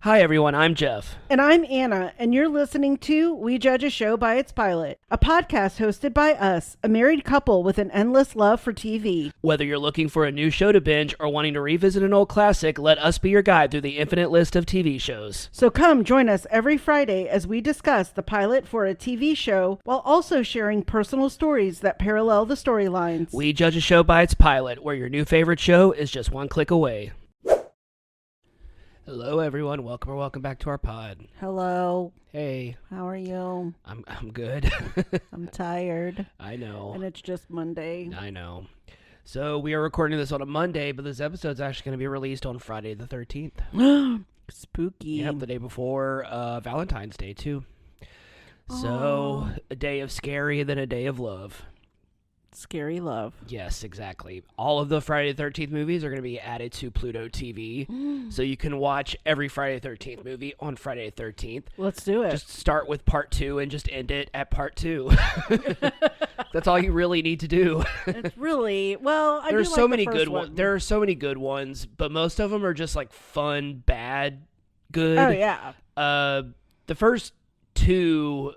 Hi everyone, I'm Jeff. And I'm Anna, and you're listening to We Judge a Show by Its Pilot, a podcast hosted by us, a married couple with an endless love for TV. Whether you're looking for a new show to binge or wanting to revisit an old classic, let us be your guide through the infinite list of TV shows. So come join us every Friday as we discuss the pilot for a TV show while also sharing personal stories that parallel the storylines. We Judge a Show by Its Pilot, where your new favorite show is just one click away. Hello everyone, welcome back to our pod. Hello. Hey. How are you? I'm good. I'm tired. I know. And it's just Monday. I know. So we are recording this on a Monday, but this episode's actually going to be released on Friday the 13th. Spooky. Yep, the day before Valentine's Day too. So a day of scary and then a day of love. Scary love. Yes, exactly. All of the Friday the 13th movies are going to be added to Pluto TV. So you can watch every Friday the 13th movie on Friday the 13th. Let's do it. Just start with part 2 and just end it at part 2. That's all you really need to do. It's really, well, I There's do so like many the first good one. ones. There are so many good ones, but most of them are just like fun, bad, good. Oh, yeah. The first 2,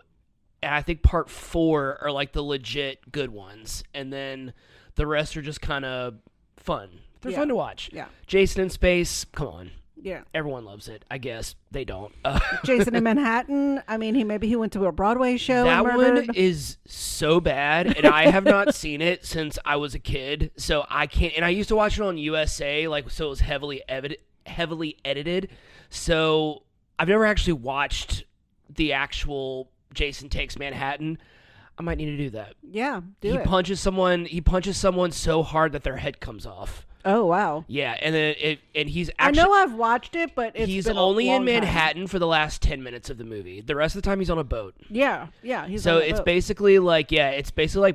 I think part 4 are like the legit good ones, and then the rest are just kind of fun. They're fun to watch. Yeah. Jason in Space, come on. Yeah. Everyone loves it. I guess they don't. Jason in Manhattan. I mean, he went to a Broadway show. That and one murdered. is so bad, and I have not seen it since I was a kid, so I can't. And I used to watch it on USA, so it was heavily edited. So I've never actually watched the actual Jason Takes Manhattan. I might need to do that. Yeah, He punches someone so hard that their head comes off. Oh, wow. Yeah, and then he's actually. I know I've watched it, but he's been only a long in Manhattan for the last 10 minutes of the movie. The rest of the time he's on a boat. Yeah. So it's basically like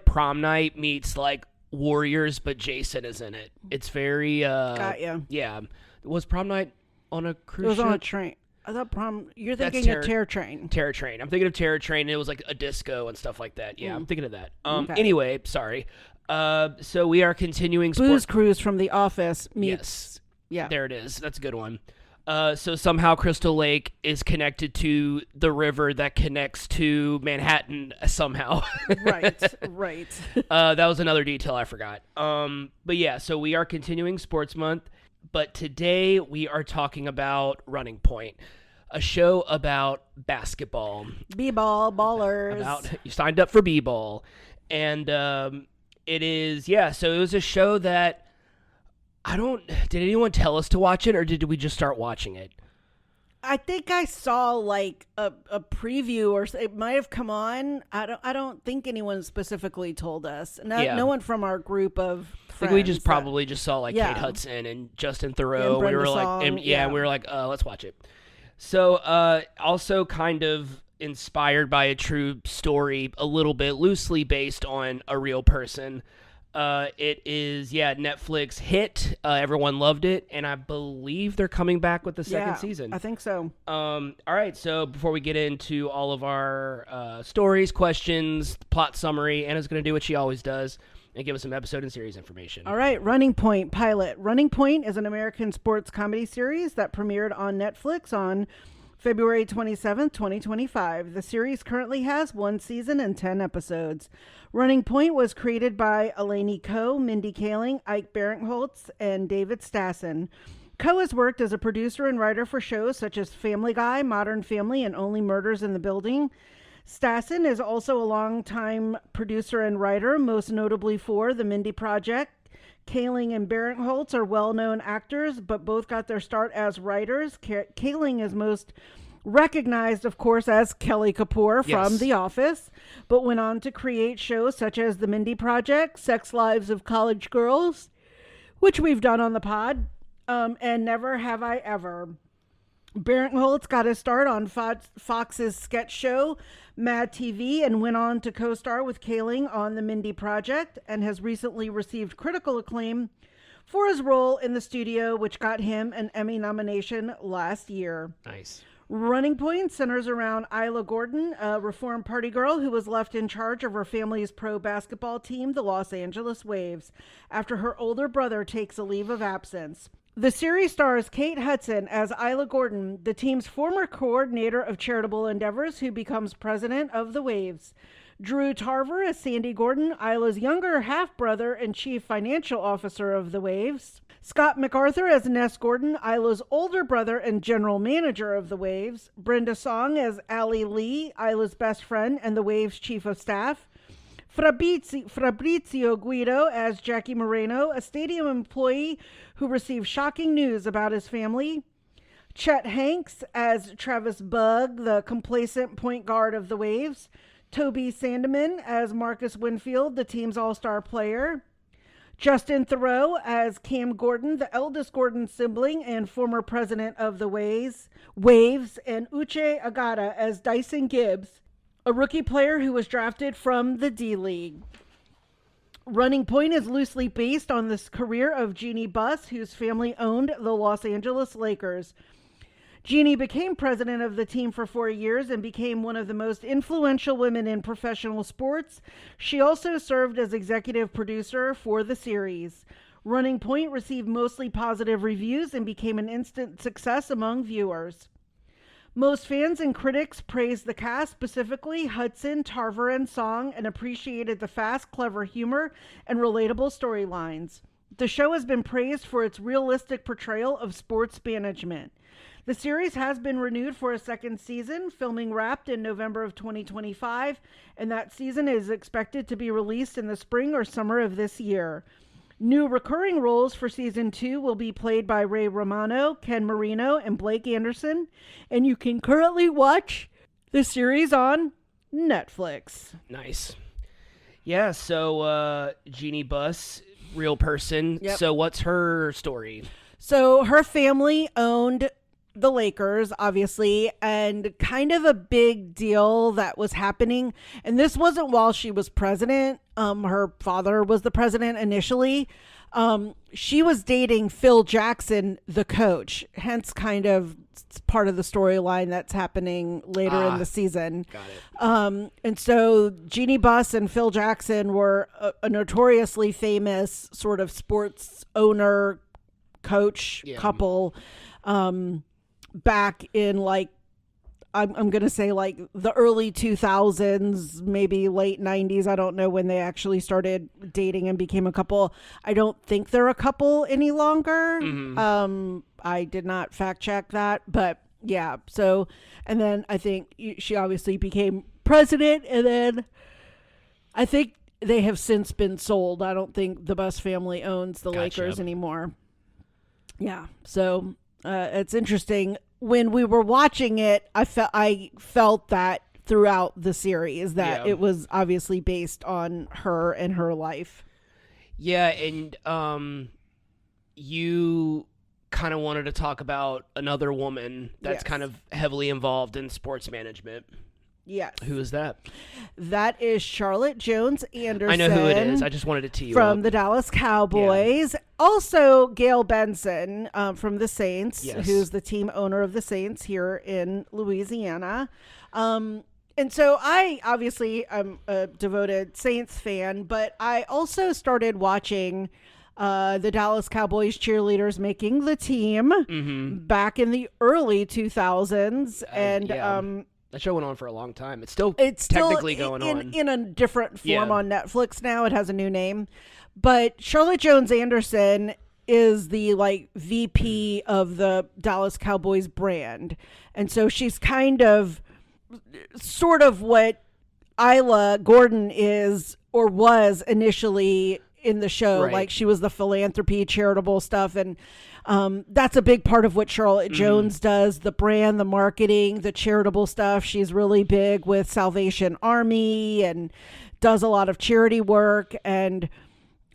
prom night meets like Warriors, but Jason is in it. It's very Got ya. Yeah. Was prom night on a cruise It was ship? on a train. I thought you're thinking That's of Terror Train. Terror Train. I'm thinking of Terror Train. And it was like a disco and stuff like that. Yeah, I'm thinking of that. Okay. Anyway, sorry. So we are continuing. Booze Cruise from The Office meets. Yes. Yeah. There it is. That's a good one. So somehow Crystal Lake is connected to the river that connects to Manhattan somehow. Right. That was another detail I forgot. But yeah, so we are continuing Sports Month, but today we are talking about Running Point, a show about basketball. B-ball, ballers. You signed up for B-ball, and it is so it was a show that did anyone tell us to watch it, or did we just start watching it? I think I saw like a preview, or it might have come on. I don't think anyone specifically told us. No one from our group of friends. I think we just probably just saw like Kate Hudson and Justin Theroux. And Brenda Song, and we were like, let's watch it. So also kind of inspired by a true story, a little bit loosely based on a real person. It is, Netflix hit. Everyone loved it, and I believe they're coming back with the second season. I think so. All right, so before we get into all of our stories, questions, plot summary, Anna's going to do what she always does and give us some episode and series information. All right, Running Point pilot. Running Point is an American sports comedy series that premiered on Netflix on February 27th, 2025. The series currently has 1 season and 10 episodes. Running Point was created by Elaine Coe, Mindy Kaling, Ike Barinholtz, and David Stassen. Coe has worked as a producer and writer for shows such as Family Guy, Modern Family, and Only Murders in the Building. Stassen is also a longtime producer and writer, most notably for The Mindy Project. Kaling and Barinholtz are well-known actors, but both got their start as writers. Kaling is most recognized, of course, as Kelly Kapoor from The Office, but went on to create shows such as The Mindy Project, Sex Lives of College Girls, which we've done on the pod, and Never Have I Ever. Barinholtz got his start on Fox's sketch show, Mad TV, and went on to co-star with Kaling on The Mindy Project, and has recently received critical acclaim for his role in The Studio, which got him an Emmy nomination last year. Nice. Running Point centers around Isla Gordon, a reformed party girl who was left in charge of her family's pro basketball team, the Los Angeles Waves, after her older brother takes a leave of absence. The series stars Kate Hudson as Isla Gordon, the team's former coordinator of charitable endeavors who becomes president of the Waves. Drew Tarver as Sandy Gordon, Isla's younger half-brother and chief financial officer of the Waves. Scott MacArthur as Ness Gordon, Isla's older brother and general manager of the Waves. Brenda Song as Allie Lee, Isla's best friend and the Waves chief of staff. Fabrizio Guido as Jackie Moreno, a stadium employee who received shocking news about his family. Chet Hanks as Travis Bugg, the complacent point guard of the Waves. Toby Sandeman as Marcus Winfield, the team's all-star player. Justin Theroux as Cam Gordon, the eldest Gordon sibling and former president of the Waves. And Uche Agata as Dyson Gibbs, a rookie player who was drafted from the D-League. Running Point is loosely based on the career of Jeanie Buss, whose family owned the Los Angeles Lakers. Jeanie became president of the team for 4 years and became one of the most influential women in professional sports. She also served as executive producer for the series. Running Point received mostly positive reviews and became an instant success among viewers. Most fans and critics praised the cast, specifically Hudson, Tarver, and Song, and appreciated the fast, clever humor and relatable storylines. The show has been praised for its realistic portrayal of sports management. The series has been renewed for a second season, filming wrapped in November of 2025, and that season is expected to be released in the spring or summer of this year. New recurring roles for season 2 will be played by Ray Romano, Ken Marino, and Blake Anderson, and you can currently watch the series on Netflix. Nice. Yeah, so Jeanie Buss, real person. Yep. So what's her story? So her family owned the Lakers, obviously, and kind of a big deal that was happening. And this wasn't while she was president. Her father was the president initially. She was dating Phil Jackson, the coach, hence kind of part of the storyline that's happening later in the season. Got it. And so Jeanie Buss and Phil Jackson were a notoriously famous sort of sports owner coach couple. Back in like, I'm going to say like the early 2000s, maybe late 90s. I don't know when they actually started dating and became a couple. I don't think they're a couple any longer. Mm-hmm. I did not fact check that, but yeah. So, and then I think she obviously became president, and then I think they have since been sold. I don't think the Buss family owns the Lakers anymore. Yeah. So it's interesting. When we were watching it, I felt that throughout the series that it was obviously based on her and her life. Yeah, and you kind of wanted to talk about another woman that's kind of heavily involved in sports management. Yes. Who is that? That is Charlotte Jones Anderson. I know who it is. I just wanted to tee you from up. the Dallas Cowboys. Yeah. Also, Gayle Benson from the Saints, who's the team owner of the Saints here in Louisiana. And so I obviously am a devoted Saints fan, but I also started watching the Dallas Cowboys cheerleaders making the team back in the early 2000s. And that show went on for a long time. It's still technically going on. In a different form on Netflix now. It has a new name. But Charlotte Jones Anderson is the like VP of the Dallas Cowboys brand. And so she's kind of sort of what Isla Gordon is or was initially in the show. Right. Like she was the philanthropy, charitable stuff. And that's a big part of what Charlotte Jones does, the brand, the marketing, the charitable stuff. She's really big with Salvation Army and does a lot of charity work, and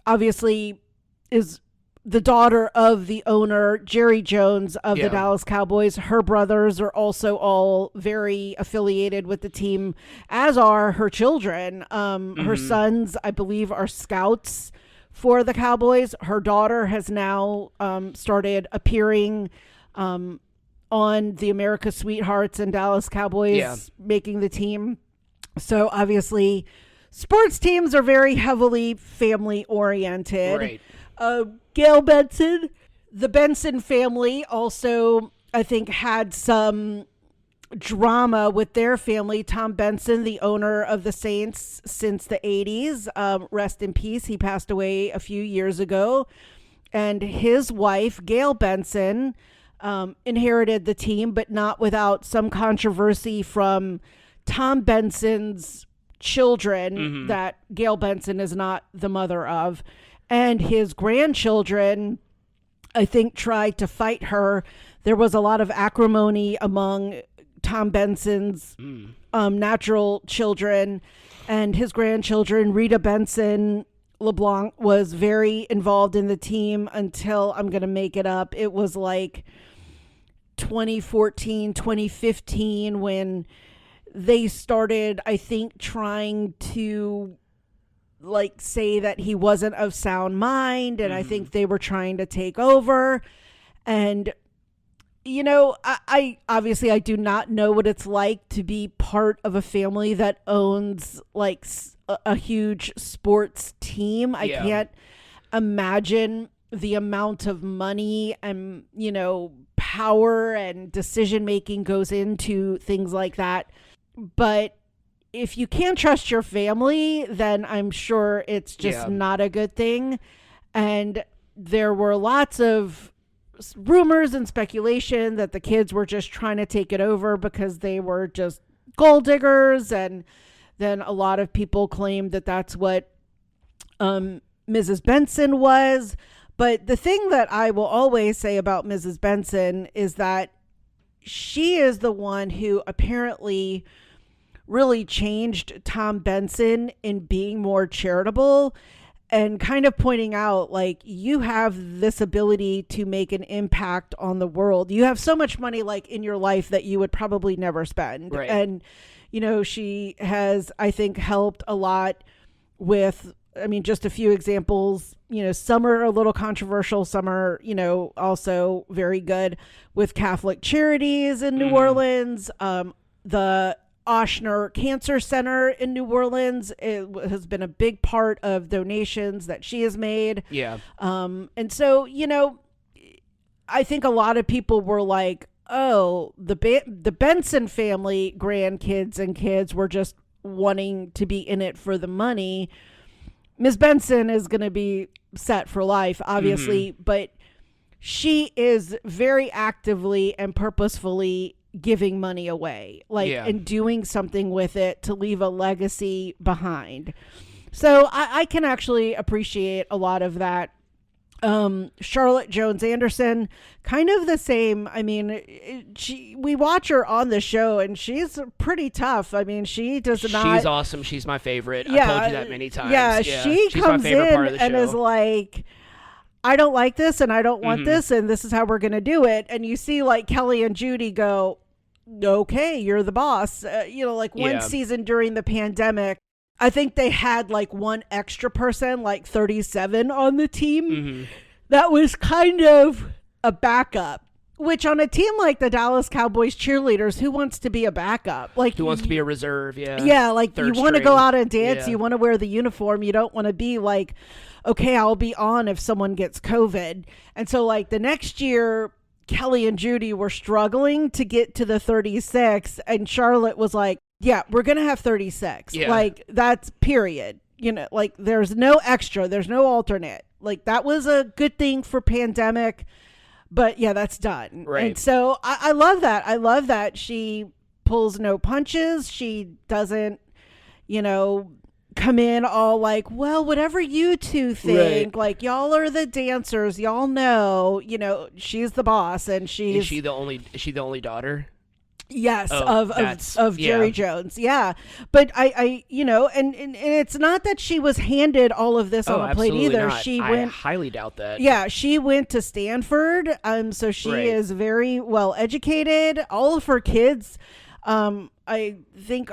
obviously is the daughter of the owner, Jerry Jones, of the Dallas Cowboys. Her brothers are also all very affiliated with the team, as are her children. Her sons, I believe, are scouts for the Cowboys. Her daughter has now started appearing on the America's Sweethearts and Dallas Cowboys making the team. So obviously sports teams are very heavily family oriented. Right. Gayle Benson, The Benson family also, I think, had some drama with their family. Tom Benson, the owner of the Saints since the 80s, rest in peace. He passed away a few years ago. And his wife, Gayle Benson, inherited the team, but not without some controversy from Tom Benson's children that Gayle Benson is not the mother of. And his grandchildren, I think, tried to fight her. There was a lot of acrimony among Tom Benson's natural children and his grandchildren. Rita Benson LeBlanc was very involved in the team until, I'm going to make it up, it was like 2014, 2015 when they started, I think, trying to like say that he wasn't of sound mind, and I think they were trying to take over. And you know, I obviously I do not know what it's like to be part of a family that owns like a huge sports team. I can't imagine the amount of money and, you know, power and decision making goes into things like that. But if you can't trust your family, then I'm sure it's just not a good thing. And there were lots of rumors and speculation that the kids were just trying to take it over because they were just gold diggers. And then a lot of people claimed that that's what Mrs. Benson was. But the thing that I will always say about Mrs. Benson is that she is the one who apparently really changed Tom Benson in being more charitable and kind of pointing out, like, you have this ability to make an impact on the world. You have so much money, like, in your life that you would probably never spend. Right. And, you know, she has, I think, helped a lot with, I mean, just a few examples. You know, some are a little controversial. Some are, you know, also very good with Catholic charities in New Orleans. The Ochsner Cancer Center in New Orleans, it has been a big part of donations that she has made. Yeah. And so, you know, I think a lot of people were like, oh, the Benson family grandkids and kids were just wanting to be in it for the money. Ms. Benson is going to be set for life, obviously, but she is very actively and purposefully giving money away, like, and doing something with it to leave a legacy behind. So I can actually appreciate a lot of that. Charlotte Jones Anderson, kind of the same. I mean, we watch her on the show and she's pretty tough. I mean, she does not. She's awesome. She's my favorite. I told you that many times. Yeah, she she's comes my favorite in part of the and show. is like, I don't like this and I don't want this and this is how we're going to do it. And you see like Kelly and Judy go, okay, you're the boss. You know, like one season during the pandemic, I think they had like one extra person, like 37 on the team. That was kind of a backup, which on a team like the Dallas Cowboys cheerleaders, who wants to be a backup? Like, who wants to be a reserve? Yeah. Yeah. Like, Third you want to string. go out and dance. Yeah. You want to wear the uniform. You don't want to be like, okay, I'll be on if someone gets COVID. And so like the next year, Kelly and Judy were struggling to get to the 36, and Charlotte was like, yeah, we're going to have 36. Yeah. Like, that's period. You know, like, there's no extra, there's no alternate. Like, that was a good thing for pandemic, but yeah, that's done. Right. And so I love that. I love that she pulls no punches. She doesn't, you know, come in all like, well, whatever you two think, like, y'all are the dancers, y'all know, you know, she's the boss. And is she the only daughter? Yes, of Jerry Jones. Yeah. But I you know, and it's not that she was handed all of this on a plate either. Not. I highly doubt that. Yeah, she went to Stanford. So she is very well educated. All of her kids, I think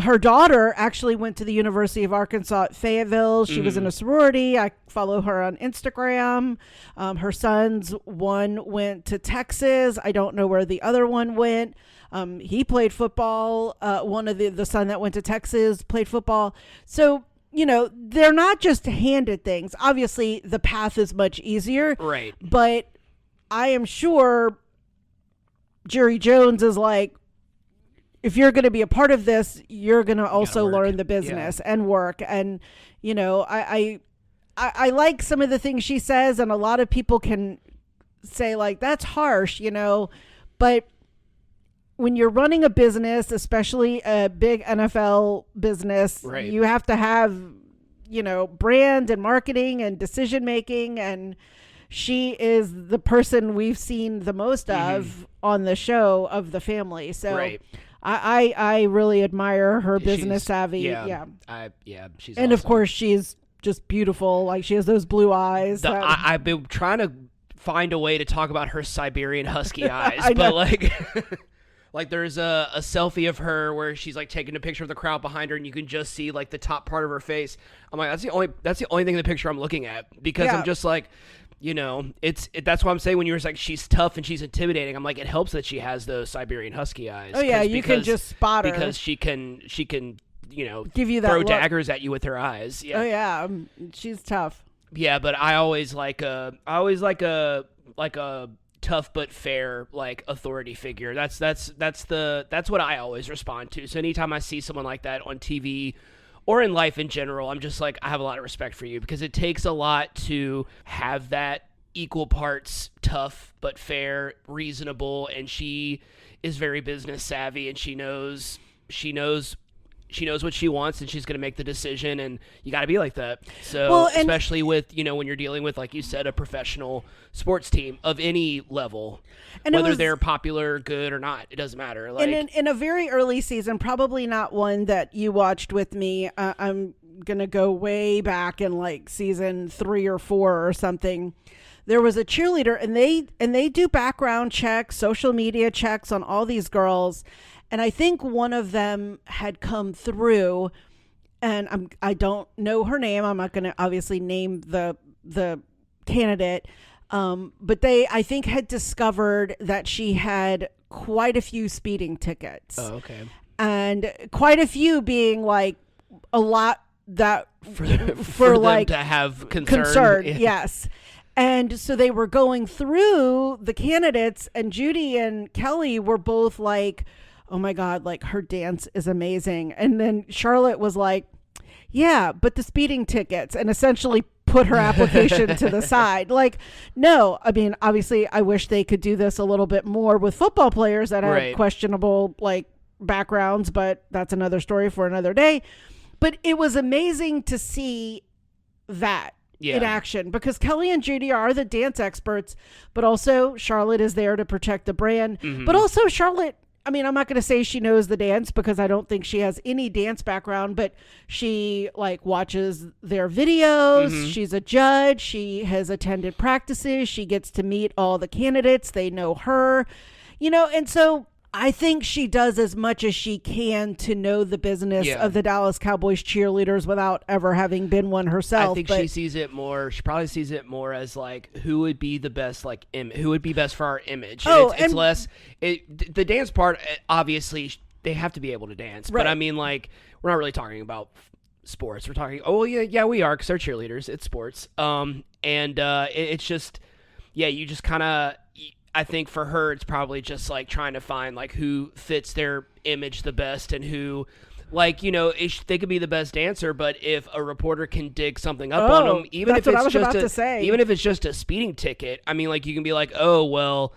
her daughter actually went to the University of Arkansas at Fayetteville. She was in a sorority. I follow her on Instagram. Her sons, one went to Texas. I don't know where the other one went. He played football. One of the son that went to Texas played football. So they're not just handed things. Obviously, the path is much easier. Right. But I am sure Jerry Jones is like, if you're going to be a part of this, you're going to also learn the business and work. And, I like some of the things she says, and a lot of people can say like, that's harsh, but when you're running a business, especially a big NFL business, right, you have to have, brand and marketing and decision making. And she is the person we've seen the most of on the show of the family. So right. I really admire her business savvy. Yeah. She's and awesome. Of course she's just beautiful. Like, she has those blue eyes. I've been trying to find a way to talk about her Siberian husky eyes, but like like there's a selfie of her where she's like taking a picture of the crowd behind her, and you can just see like the top part of her face. I'm like, that's the only thing in the picture I'm looking at, because I'm just like, that's why I'm saying when you were like, she's tough and she's intimidating, I'm like, it helps that she has those Siberian husky eyes. Oh yeah, you can just spot her because she can give you that throw look. Daggers at you with her eyes. Yeah. Oh yeah, she's tough. Yeah, but I always like a tough but fair like authority figure. That's what I always respond to. So anytime I see someone like that on TV or in life in general, I'm just like, I have a lot of respect for you, because it takes a lot to have that equal parts tough but fair, reasonable, and she is very business savvy, and she knows what she wants, and she's going to make the decision, and you got to be like that. So especially with, when you're dealing with, like you said, a professional sports team of any level, and whether they're popular, good or not, it doesn't matter. Like, and in a very early season, probably not one that you watched with me, I'm going to go way back in like season 3 or 4 or something. There was a cheerleader, and they do background checks, social media checks on all these girls. And I think one of them had come through, and I don't know her name. I'm not going to obviously name the candidate, but they, I think, had discovered that she had quite a few speeding tickets. Oh, okay. And quite a few being like a lot that for like them to have concern. Yes. And so they were going through the candidates, and Judy and Kelly were both like, oh my God, like, her dance is amazing. And then Charlotte was like, yeah, but the speeding tickets, and essentially put her application to the side. Like, no, I mean, obviously I wish they could do this a little bit more with football players that have questionable like backgrounds, but that's another story for another day. But it was amazing to see that in action, because Kelly and Judy are the dance experts, but also Charlotte is there to protect the brand. Mm-hmm. But also Charlotte, I mean, I'm not going to say she knows the dance, because I don't think she has any dance background, but she like watches their videos. Mm-hmm. She's a judge. She has attended practices. She gets to meet all the candidates. They know her, and so I think she does as much as she can to know the business of the Dallas Cowboys cheerleaders without ever having been one herself. I think she sees it more. She probably sees it more as like, who would be the best, like, who would be best for our image. And it's less the dance part. Obviously, they have to be able to dance, but I mean, like, we're not really talking about sports. We're talking. Oh yeah, we are, because they're cheerleaders. It's sports. It's just, you just kind of. I think for her, it's probably just like trying to find like who fits their image the best, and who, like, they could be the best dancer, but if a reporter can dig something up on them, even if it's just a speeding ticket, I mean, like, you can be like, oh well,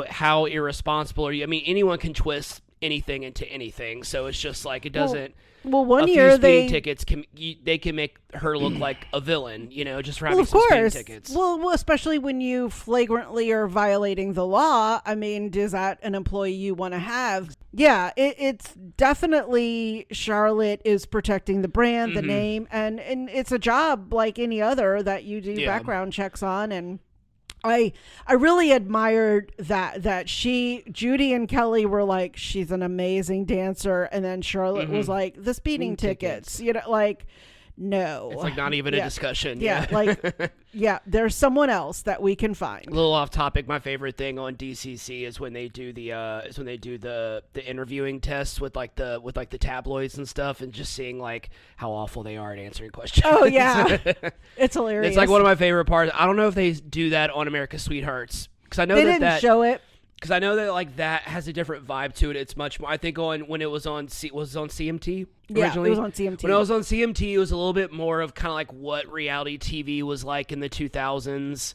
how irresponsible are you? I mean, anyone can twist anything into anything, so it's just like, it doesn't. Well, one year tickets can make her look like a villain, just for having some speeding tickets. Well, especially when you flagrantly are violating the law. I mean, is that an employee you want to have? Yeah, it's definitely, Charlotte is protecting the brand, the name, and it's a job like any other that you do background checks on. And I really admired that Judy and Kelly were like, she's an amazing dancer, and then Charlotte was like, the speeding tickets, like, No. It's like not even a discussion. Yeah. Like, yeah, there's someone else that we can find. A little off topic. My favorite thing on DCC is when they do the interviewing tests with like the tabloids and stuff, and just seeing like how awful they are at answering questions. Oh yeah, it's hilarious. It's like one of my favorite parts. I don't know if they do that on America's Sweethearts, because I know they didn't show it. Because I know that like that has a different vibe to it. It's much more. I think when it was on CMT originally. Yeah, it was on CMT. When it was on CMT, it was a little bit more of kind of like what reality TV was like in the 2000s,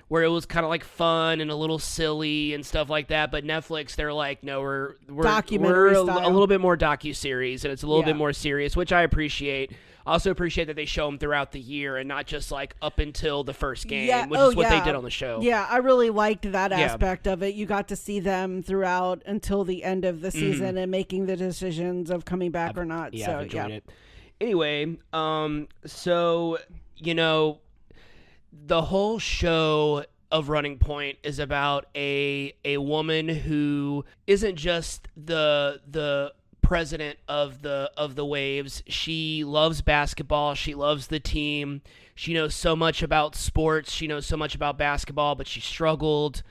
where it was kind of like fun and a little silly and stuff like that. But Netflix, they're like, no, we're documentary a style. little bit more docuseries, and it's a little Yeah. bit more serious, which I appreciate. I also appreciate that they show them throughout the year and not just like up until the first game, which is what they did on the show. Yeah, I really liked that aspect of it. You got to see them throughout until the end of the season and making the decisions of coming back or not. Yeah, So I've enjoyed it. Anyway, so, you know, the whole show of Running Point is about a woman who isn't just the president of the Waves. She loves basketball. She loves the team. She knows so much about sports. She knows so much about basketball, but she struggled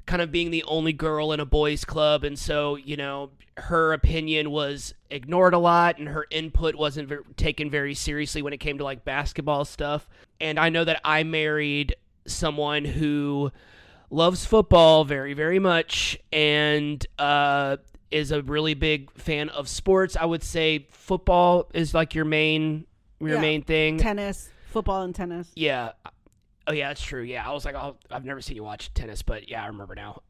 kind of being the only girl in a boys club. And so, you know, her opinion was ignored a lot, and her input wasn't taken very seriously when it came to like basketball stuff. And I know that I married someone who loves football very, very much, and is a really big fan of sports. I would say football is like your main thing. Tennis, football and tennis. Yeah. Oh yeah, that's true. Yeah, I was like, I've never seen you watch tennis, but yeah, I remember now.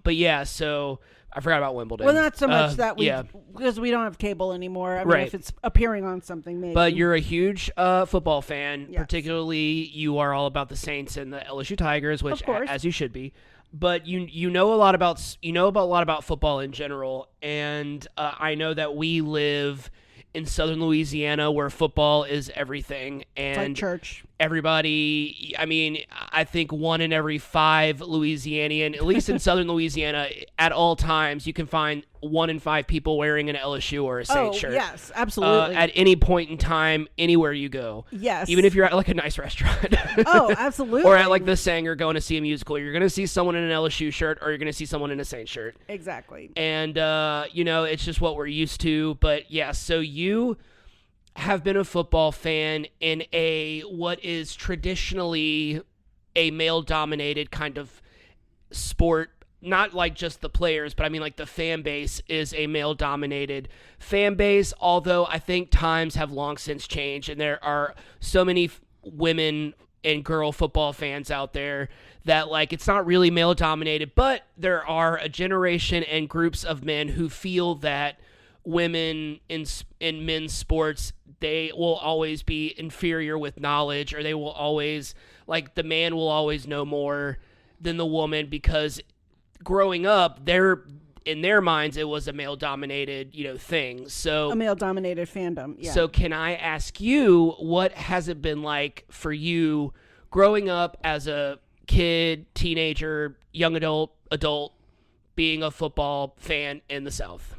But yeah, so I forgot about Wimbledon. Well, not so much that because we don't have cable anymore. I mean, Right. if it's appearing on something, maybe. But you're a huge football fan. Yes. Particularly, you are all about the Saints and the LSU Tigers, which Of course. as you should be. But you know a lot about football in general, and I know that we live in southern Louisiana where football is everything, It's like and church. everybody, I mean, I think 1 in every 5 Louisianian, at least in southern Louisiana, at all times, you can find 1 in 5 people wearing an LSU or a Saints shirt. Yes, absolutely. At any point in time, anywhere you go. Yes. Even if you're at like a nice restaurant. Oh, absolutely. Or at like the Sanger going to see a musical, you're going to see someone in an LSU shirt, or you're going to see someone in a Saints shirt. Exactly. And, you know, it's just what we're used to. But yeah, so you have been a football fan in what is traditionally a male-dominated kind of sport. Not like just the players, but I mean like the fan base is a male-dominated fan base, although I think times have long since changed, and there are so many women and girl football fans out there that like it's not really male-dominated, but there are a generation and groups of men who feel that women in men's sports, they will always be inferior with knowledge, or they will always, like, the man will always know more than the woman, because growing up, in their minds, it was a male-dominated, thing. So a male-dominated fandom. Yeah. So can I ask you, what has it been like for you growing up as a kid, teenager, young adult, being a football fan in the South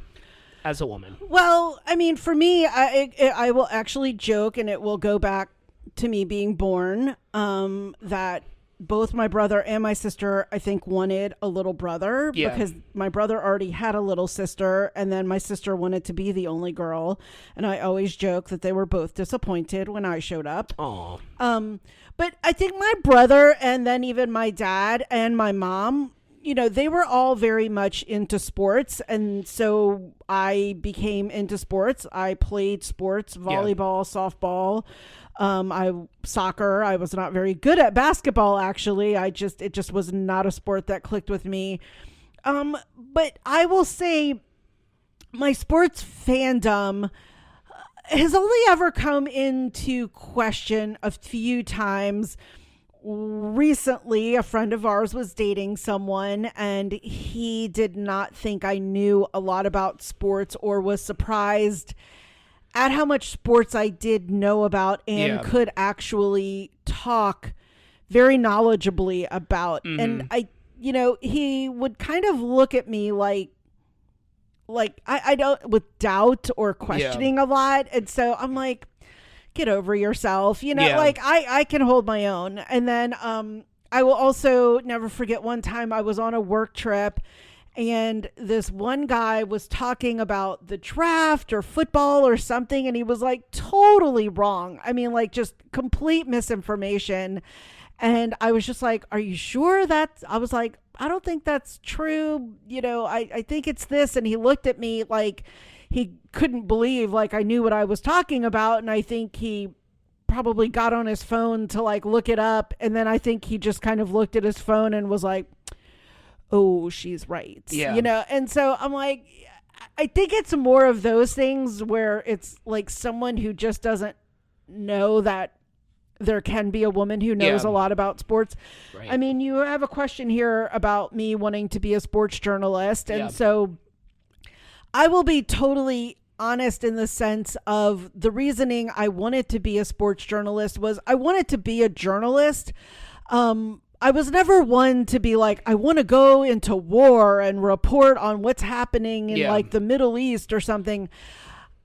as a woman? Well, I mean, for me, I will actually joke, and it will go back to me being born, that both my brother and my sister, I think, wanted a little brother, because my brother already had a little sister, and then my sister wanted to be the only girl. And I always joke that they were both disappointed when I showed up. Aw. But I think my brother, and then even my dad and my mom, they were all very much into sports. And so I became into sports. I played sports, volleyball, softball, soccer. I was not very good at basketball, actually. It just was not a sport that clicked with me. But I will say my sports fandom has only ever come into question a few times. Recently, a friend of ours was dating someone, and he did not think I knew a lot about sports, or was surprised at how much sports I did know about and could actually talk very knowledgeably about. And he would kind of look at me like I don't, with doubt or questioning a lot. And so I'm like, get over yourself. Yeah. Like I can hold my own. And then I will also never forget one time I was on a work trip and this one guy was talking about the draft or football or something, and he was like totally wrong. I mean, like just complete misinformation. And I was just like, are you sure I was like, I don't think that's true. I think it's this. And he looked at me like he couldn't believe like I knew what I was talking about. And I think he probably got on his phone to like look it up. And then I think he just kind of looked at his phone and was like, oh, she's right. Yeah. And so I'm like, I think it's more of those things where it's like someone who just doesn't know that there can be a woman who knows a lot about sports. Right. I mean, you have a question here about me wanting to be a sports journalist. And so I will be totally honest in the sense of the reasoning I wanted to be a sports journalist was I wanted to be a journalist. I was never one to be like, I want to go into war and report on what's happening in like the Middle East or something.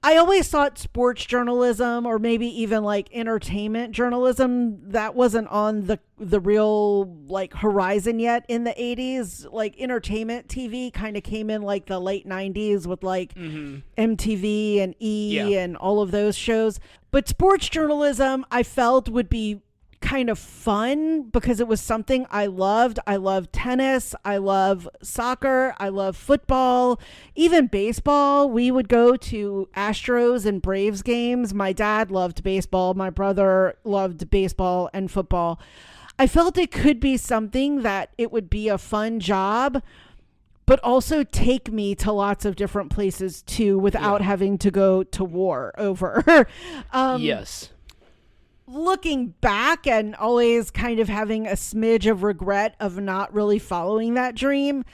I always thought sports journalism or maybe even like entertainment journalism, that wasn't on the real like horizon yet in the 80s. Like entertainment TV kind of came in like the late 90s with like MTV and and all of those shows. But sports journalism I felt would be kind of fun because it was something I loved. I love tennis. I love soccer. I love football, even baseball. We would go to Astros and Braves games. My dad loved baseball. My brother loved baseball and football. I felt it could be something that it would be a fun job, but also take me to lots of different places too without having to go to war over. Yes. Looking back and always kind of having a smidge of regret of not really following that dream,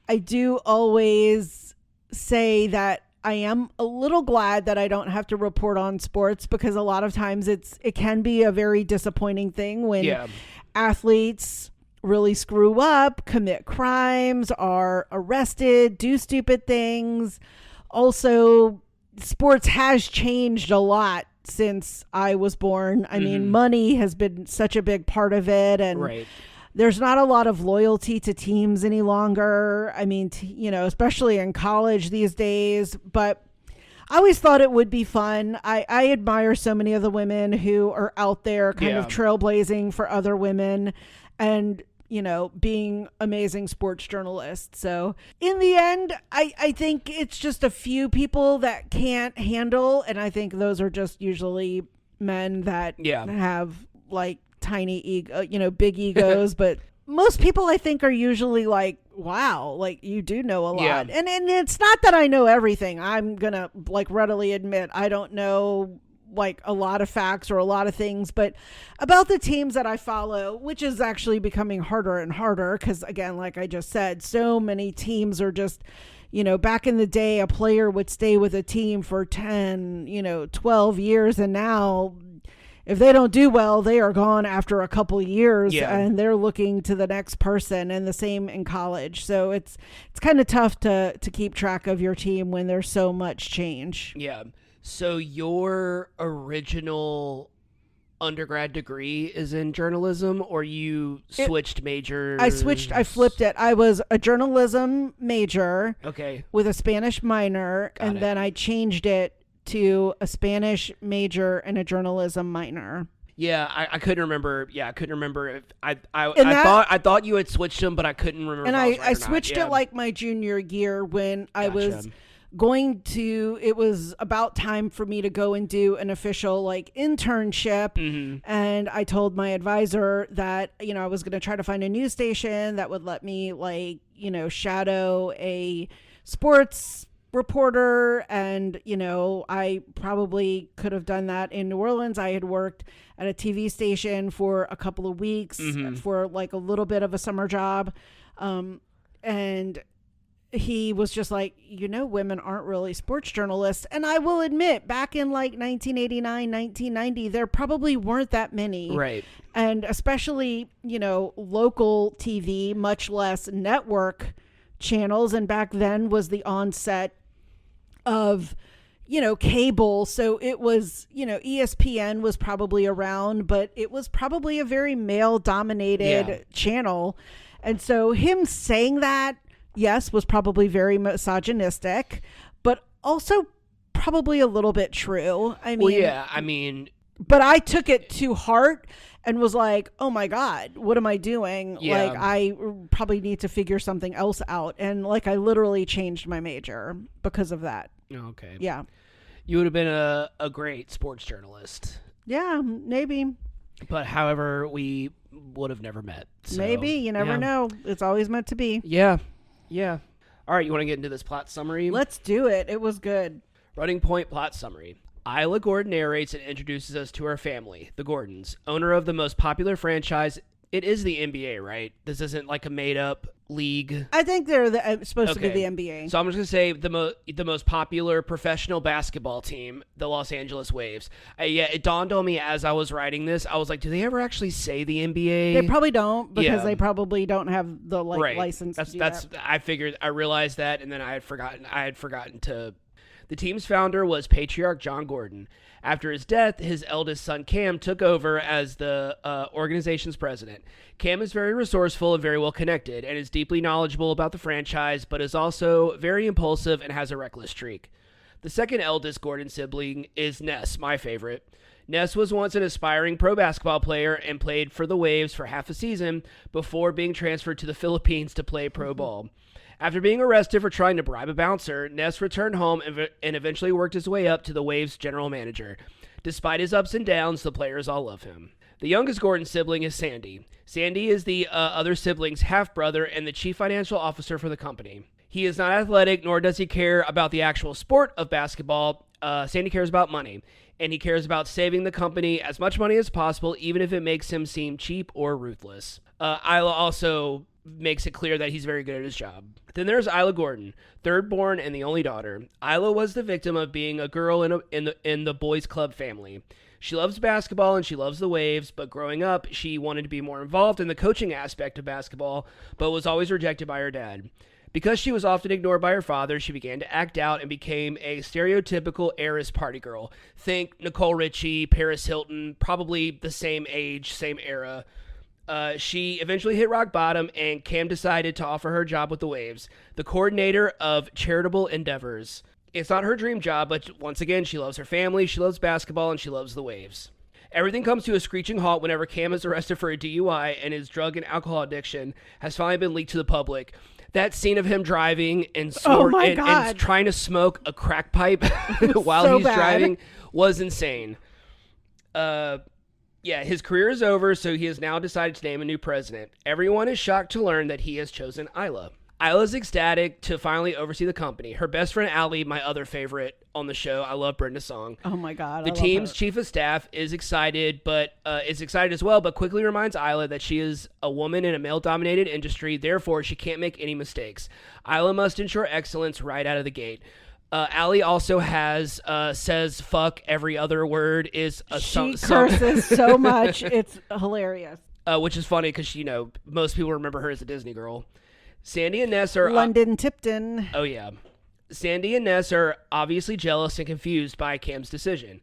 I do always say that I am a little glad that I don't have to report on sports because a lot of times it can be a very disappointing thing when athletes really screw up, commit crimes, are arrested, do stupid things. Also, sports has changed a lot since I was born. I mean, money has been such a big part of it, and there's not a lot of loyalty to teams any longer. I mean, especially in college these days, but I always thought it would be fun. I admire so many of the women who are out there kind of trailblazing for other women and being amazing sports journalists. So in the end, I think it's just a few people that can't handle. And I think those are just usually men that have like tiny ego, big egos. But most people I think are usually like, wow, like you do know a lot. And it's not that I know everything. I'm going to like readily admit I don't know like a lot of facts or a lot of things, but about the teams that I follow, which is actually becoming harder and harder because again, like I just said, so many teams are just, back in the day, a player would stay with a team for 10, 12 years. And now if they don't do well, they are gone after a couple of years and they're looking to the next person, and the same in college. So it's kind of tough to keep track of your team when there's so much change. Yeah. So your original undergrad degree is in journalism, or you switched majors? I flipped it. I was a journalism major with a Spanish minor, and then I changed it to a Spanish major and a journalism minor. Yeah, I couldn't remember. Yeah, I couldn't remember if I thought you had switched them, but I couldn't remember. And I switched it like my junior year when I was it was about time for me to go and do an official like internship. And I told my advisor that, I was going to try to find a news station that would let me like, shadow a sports reporter. And, I probably could have done that in New Orleans. I had worked at a TV station for a couple of weeks for like a little bit of a summer job. And he was just like, women aren't really sports journalists. And I will admit, back in like 1989, 1990, there probably weren't that many. Right. And especially, local TV, much less network channels. And back then was the onset of, cable. So it was, ESPN was probably around, but it was probably a very male dominated channel. And so him saying that, yes, was probably very misogynistic, but also probably a little bit true. But I took it to heart and was like, oh my God, what am I doing? Yeah. Like, I probably need to figure something else out. And like, I literally changed my major because of that. Okay. Yeah. You would have been a great sports journalist. Yeah, maybe. But however, we would have never met. So, maybe. You never know. It's always meant to be. Yeah. Yeah. All right. You want to get into this plot summary? Let's do it. It was good. Running point plot summary. Isla Gordon narrates and introduces us to her family, the Gordons, owner of the most popular franchise. It is the NBA, right? This isn't like a made-up league. I think they're supposed to be the NBA. So I'm just going to say the most popular professional basketball team, the Los Angeles Waves. It dawned on me as I was writing this. I was like, do they ever actually say the NBA? They probably don't because they probably don't have the license to do that. I realized that, and then I had forgotten to... The team's founder was patriarch John Gordon. After his death, his eldest son Cam took over as the organization's president. Cam is very resourceful and very well connected and is deeply knowledgeable about the franchise, but is also very impulsive and has a reckless streak. The second eldest Gordon sibling is Ness, my favorite. Ness was once an aspiring pro basketball player and played for the Waves for half a season before being transferred to the Philippines to play pro ball. After being arrested for trying to bribe a bouncer, Ness returned home and eventually worked his way up to the Waves' general manager. Despite his ups and downs, the players all love him. The youngest Gordon sibling is Sandy. Sandy is the other sibling's half-brother and the chief financial officer for the company. He is not athletic, nor does he care about the actual sport of basketball. Sandy cares about money, and he cares about saving the company as much money as possible, even if it makes him seem cheap or ruthless. Isla also makes it clear that he's very good at his job. Then there's Isla Gordon, third born and the only daughter. Isla was the victim of being a girl in the boys' club family. She loves basketball and she loves the Waves, but growing up, she wanted to be more involved in the coaching aspect of basketball, but was always rejected by her dad. Because she was often ignored by her father, she began to act out and became a stereotypical heiress party girl. Think Nicole Richie, Paris Hilton, probably the same age, same era. She eventually hit rock bottom, and Cam decided to offer her a job with the Waves, the coordinator of charitable endeavors. It's not her dream job, but once again, she loves her family, she loves basketball, and she loves the Waves. Everything comes to a screeching halt whenever Cam is arrested for a DUI, and his drug and alcohol addiction has finally been leaked to the public. That scene of him driving and trying to smoke a crack pipe while he's driving was insane. His career is over, so he has now decided to name a new president. Everyone is shocked to learn that he has chosen Isla. Isla's ecstatic to finally oversee the company. Her best friend, Allie, my other favorite on the show. I love Brenda's song. Oh my God. The team's chief of staff is excited as well, but quickly reminds Isla that she is a woman in a male-dominated industry. Therefore, she can't make any mistakes. Isla must ensure excellence right out of the gate. Allie also says fuck every other word she curses so much. It's hilarious. Which is funny because, most people remember her as a Disney girl. Sandy and Ness are... London Tipton. Oh, yeah. Sandy and Ness are obviously jealous and confused by Cam's decision.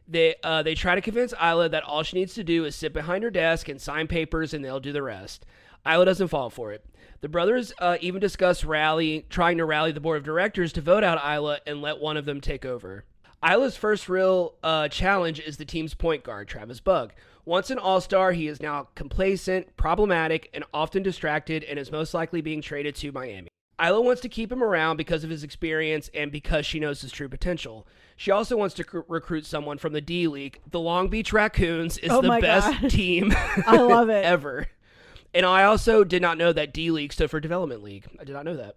They try to convince Isla that all she needs to do is sit behind her desk and sign papers and they'll do the rest. Isla doesn't fall for it. The brothers even discuss trying to rally the board of directors to vote out Isla and let one of them take over. Isla's first real challenge is the team's point guard, Travis Bug. Once an all-star, he is now complacent, problematic, and often distracted, and is most likely being traded to Miami. Isla wants to keep him around because of his experience and because she knows his true potential. She also wants to recruit someone from the D-League. The Long Beach Raccoons is the best team I love it. ever. And I also did not know that D-League stood for Development League. I did not know that.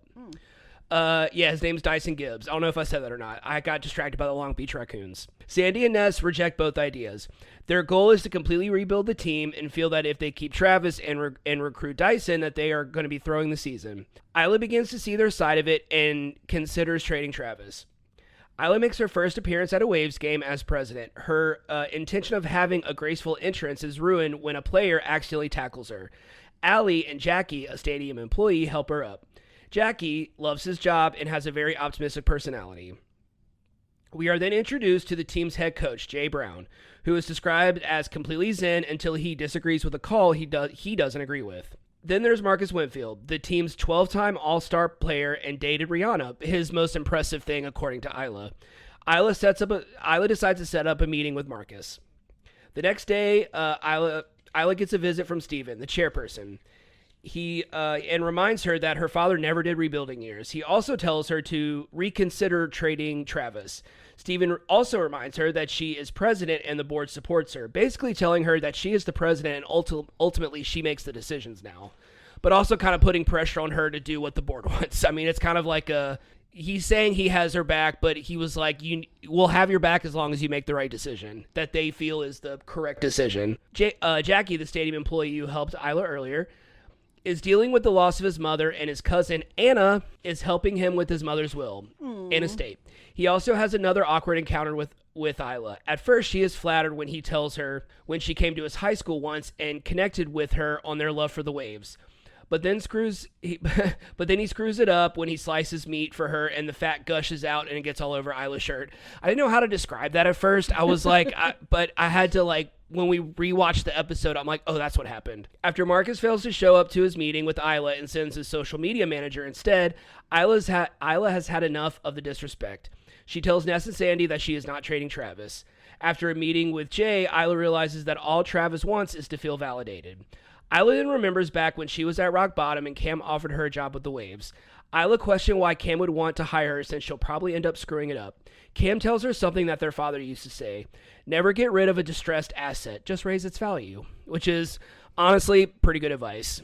His name's Dyson Gibbs. I don't know if I said that or not. I got distracted by the Long Beach Raccoons. Sandy and Ness reject both ideas. Their goal is to completely rebuild the team and feel that if they keep Travis and recruit Dyson, that they are going to be throwing the season. Isla begins to see their side of it and considers trading Travis. Isla makes her first appearance at a Waves game as president. Her intention of having a graceful entrance is ruined when a player accidentally tackles her. Allie and Jackie, a stadium employee, help her up. Jackie loves his job and has a very optimistic personality. We are then introduced to the team's head coach, Jay Brown, who is described as completely zen until he disagrees with a call he doesn't agree with. Then there's Marcus Winfield, the team's 12-time All-Star player and dated Rihanna, his most impressive thing according to Isla. Isla decides to set up a meeting with Marcus. The next day, Isla gets a visit from Steven, the chairperson. He and reminds her that her father never did rebuilding years. He also tells her to reconsider trading Travis. Steven also reminds her that she is president and the board supports her, basically telling her that she is the president and ultimately she makes the decisions now. But also kind of putting pressure on her to do what the board wants. I mean, it's kind of like he's saying he has her back, but he was like, we'll have your back as long as you make the right decision that they feel is the correct decision. Jackie, the stadium employee who helped Isla earlier, is dealing with the loss of his mother, and his cousin Anna is helping him with his mother's will and estate. He also has another awkward encounter with Isla. At first, she is flattered when he tells her when she came to his high school once and connected with her on their love for the waves. But then he screws it up when he slices meat for her and the fat gushes out and it gets all over Isla's shirt. I didn't know how to describe that at first. I was like, but I had to when we rewatched the episode, I'm like, oh, that's what happened. After Marcus fails to show up to his meeting with Isla and sends his social media manager instead, Isla has had enough of the disrespect. She tells Ness and Sandy that she is not trading Travis. After a meeting with Jay, Isla realizes that all Travis wants is to feel validated. Isla then remembers back when she was at rock bottom and Cam offered her a job with the Waves. Isla questioned why Cam would want to hire her since she'll probably end up screwing it up. Cam tells her something that their father used to say: never get rid of a distressed asset, just raise its value, which is honestly pretty good advice,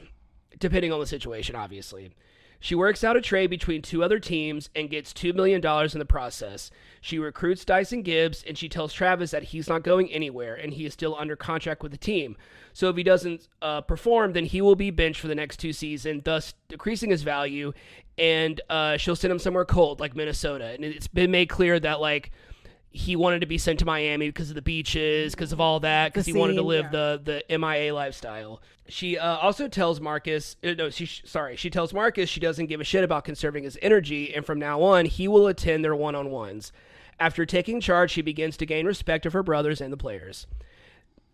depending on the situation, obviously. She works out a trade between two other teams and gets $2 million in the process. She recruits Dyson Gibbs, and she tells Travis that he's not going anywhere, and he is still under contract with the team. So if he doesn't perform, then he will be benched for the next 2 seasons, thus decreasing his value, and she'll send him somewhere cold, like Minnesota. And it's been made clear that, he wanted to be sent to Miami because of the beaches, because of all that, because he wanted to live the MIA lifestyle. She also tells Marcus, she tells Marcus she doesn't give a shit about conserving his energy, and from now on, he will attend their one-on-ones. After taking charge, she begins to gain respect of her brothers and the players.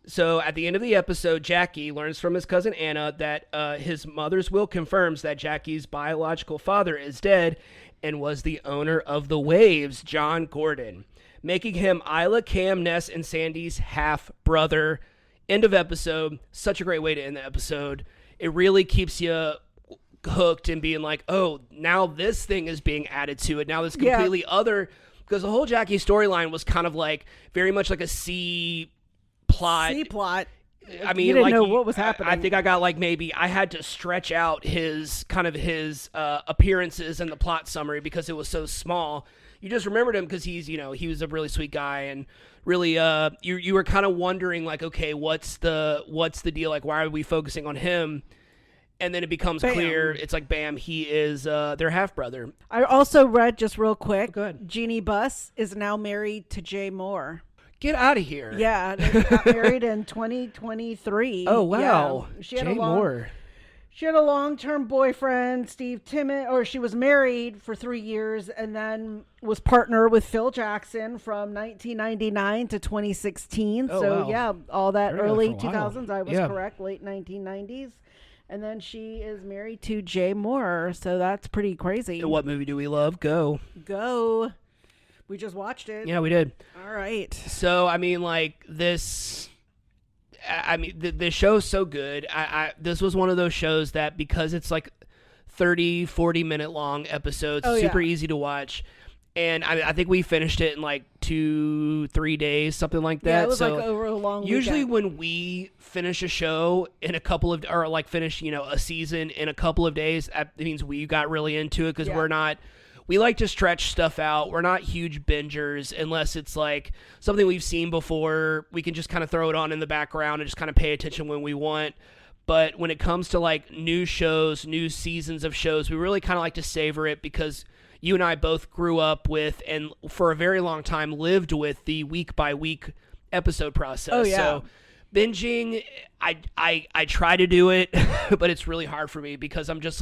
So at the end of the episode, Jackie learns from his cousin Anna that his mother's will confirms that Jackie's biological father is dead and was the owner of the Waves, John Gordon, making him Isla, Cam, Ness, and Sandy's half-brother. End of episode. Such a great way to end the episode. It really keeps you hooked and being like, oh, now this thing is being added to it. Now this completely other... Because the whole Jackie storyline was kind of very much like a C plot. C-plot. I mean, you didn't know what was happening. I think I got maybe I had to stretch out his appearances in the plot summary because it was so small. You just remembered him because he's, he was a really sweet guy, and really, you were kind of wondering okay, what's the deal? Why are we focusing on him? And then it becomes clear. It's bam, he is their half brother. I also read, just real quick, go ahead. Jeanie Buss is now married to Jay Moore. Get out of here. Yeah, they got married in 2023. Oh wow, Yeah. Jay Moore. She had a long-term boyfriend, Steve Timmons, or she was married for 3 years and then was partner with Phil Jackson from 1999 to 2016. Oh, so, wow. yeah, all that early for a while. 2000s. I was correct, late 1990s. And then she is married to Jay Moore. So that's pretty crazy. And what movie do we love? Go. We just watched it. Yeah, we did. All right. So, I mean, this... the show's so good. This was one of those shows that because it's 30, 40-minute long episodes, super easy to watch. And I think we finished it in 2-3 days, something like that. Yeah, it was so over a long usually weekend. when we finish a show in a couple of, or finish, a season in a couple of days, that means we got really into it because we like to stretch stuff out. We're not huge bingers unless it's something we've seen before. We can just kind of throw it on in the background and just kind of pay attention when we want. But when it comes to new shows, new seasons of shows, we really kind of like to savor it because you and I both grew up with and for a very long time lived with the week by week episode process. Oh, yeah. So binging, I try to do it, but it's really hard for me because I'm just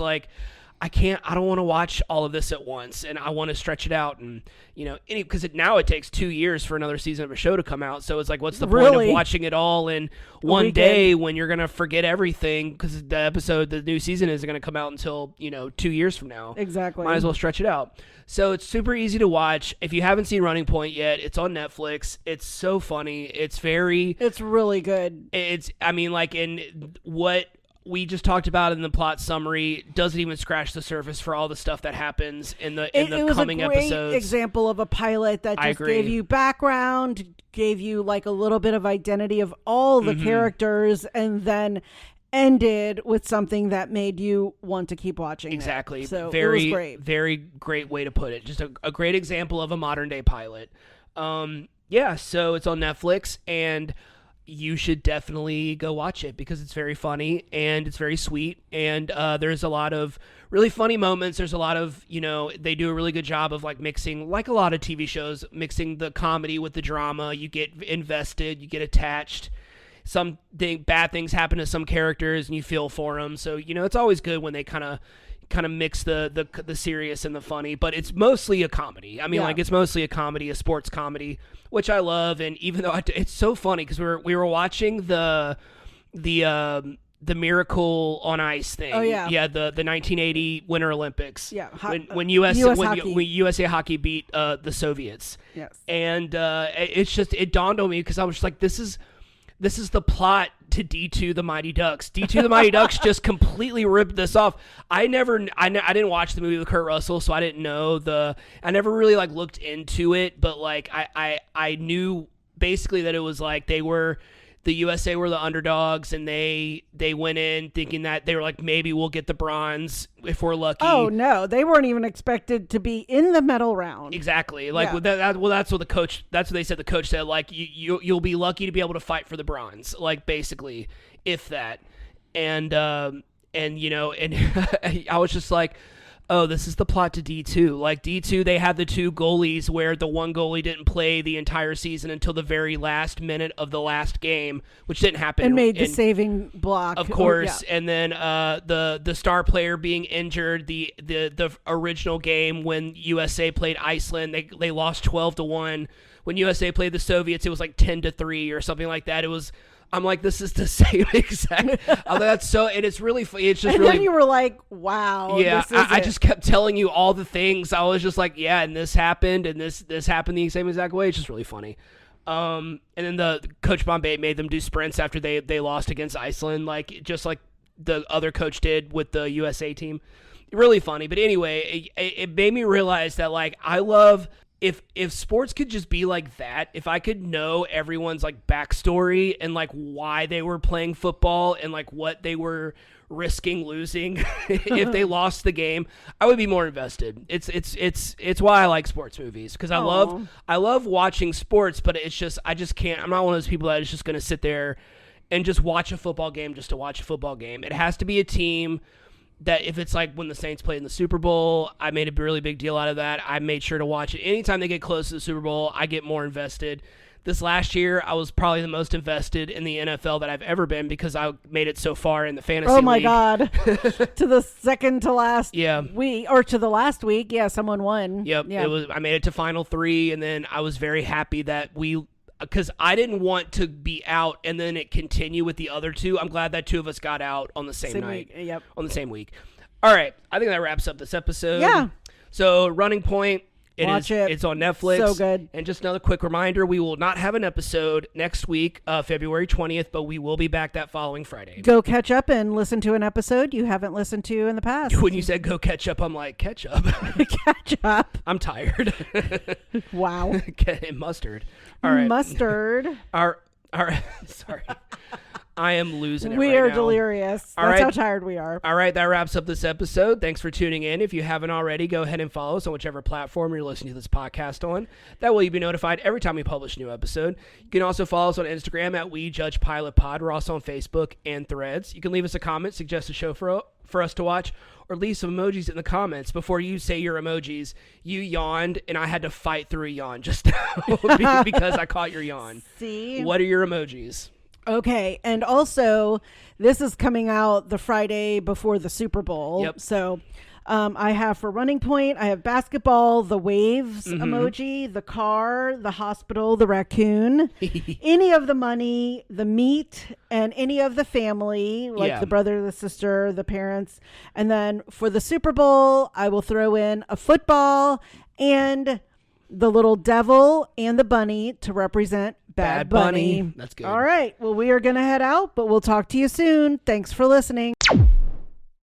I don't want to watch all of this at once, and I want to stretch it out, and because now it takes 2 years for another season of a show to come out, so it's like, what's the point of watching it all in one day when you're gonna forget everything, because the new season isn't gonna come out until 2 years from now. Exactly. Might as well stretch it out. So it's super easy to watch. If you haven't seen Running Point yet, it's on Netflix. It's so funny. It's really good. In what we just talked about in the plot summary doesn't even scratch the surface for all the stuff that happens in the coming episodes. It was a great example of a pilot that just gave you background, gave you like a little bit of identity of all the characters, and then ended with something that made you want to keep watching. Exactly. So it was great. Very great way to put it. Just a great example of a modern day pilot. So it's on Netflix, and you should definitely go watch it because it's very funny and it's very sweet, and there's a lot of really funny moments. There's a lot of, they do a really good job of like mixing, like a lot of TV shows, mixing the comedy with the drama. You get invested, you get attached. Bad things happen to some characters and you feel for them. So, it's always good when they kind of mix the serious and the funny, but it's mostly a comedy. It's mostly a comedy, a sports comedy, which I love. And even though it's so funny because we were watching the Miracle on Ice thing. Oh yeah, yeah. The 1980 Winter Olympics. Yeah, when USA hockey beat the Soviets. Yes, and it dawned on me because I was just like, this is the plot to D2 the Mighty Ducks. D2 the Mighty Ducks just completely ripped this off. I didn't watch the movie with Kurt Russell, so I didn't know I never really like looked into it, but like I knew basically that it was like the USA were the underdogs, and they went in thinking that they were like, maybe we'll get the bronze if we're lucky. Oh no, they weren't even expected to be in the medal round. Exactly. Like that's what the coach. That's what they said. The coach said like you'll be lucky to be able to fight for the bronze. Like basically, if that, and I was just like, oh, this is the plot to D2. Like D2, they had the two goalies where the one goalie didn't play the entire season until the very last minute of the last game, which didn't happen. And made the saving block. Of course. And then the star player being injured, the original game when USA played Iceland, they lost 12-1. When USA played the Soviets, it was like 10-3 or something like that. I'm like, this is the same exact. That's so, and it's really funny. It's just and really. Then you were like, wow. Yeah, I just kept telling you all the things. I was just like, yeah, and this happened, and this happened the same exact way. It's just really funny. And then the Coach Bombay made them do sprints after they lost against Iceland, just like the other coach did with the USA team. Really funny. But anyway, it made me realize that like I love. If sports could just be like that, if I could know everyone's like backstory and like why they were playing football and like what they were risking losing if they lost the game, I would be more invested. It's why I like sports movies, because I love watching sports, but it's just I just can't. I'm not one of those people that is just going to sit there and just watch a football game just to watch a football game. It has to be a team. That if it's like when the Saints played in the Super Bowl, I made a really big deal out of that. I made sure to watch it. Anytime they get close to the Super Bowl, I get more invested. This last year, I was probably the most invested in the NFL that I've ever been because I made it so far in the fantasy league. Oh my God. To the second to last week. Or to the last week. Yeah, someone won. Yep. Yeah. I made it to Final 3, and then I was very happy that because I didn't want to be out and then it continue with the other two. I'm glad that two of us got out on the same night. Week. Yep. On the same week. All right. I think that wraps up this episode. Yeah. So Running Point. Watch it. It's on Netflix. So good. And just another quick reminder, we will not have an episode next week, February 20th, but we will be back that following Friday. Go catch up and listen to an episode you haven't listened to in the past. When you said go catch up, I'm like, catch up? Catch up. I'm tired. Wow. Mustard. All right. Mustard. All right. Sorry. I am losing it We right are now. delirious. All That's right. how tired we are. All right, that wraps up this episode. Thanks for tuning in. If you haven't already, go ahead and follow us on whichever platform you're listening to this podcast on. That way you'll be notified every time we publish a new episode. You can also follow us on Instagram at WeJudgePilotPod. We're also on Facebook and Threads. You can leave us a comment, suggest a show for us to watch, or leave some emojis in the comments. Before you say your emojis, you yawned, and I had to fight through a yawn just now because I caught your yawn. See? What are your emojis? Okay, and also, this is coming out the Friday before the Super Bowl. Yep. So, I have for running point, I have basketball, the waves emoji, the car, the hospital, the raccoon, any of the money, the meat, and any of the family, like the brother, the sister, the parents. And then for the Super Bowl, I will throw in a football and the little devil and the bunny to represent Bad Bunny. That's good. All right. Well, we are going to head out, but we'll talk to you soon. Thanks for listening.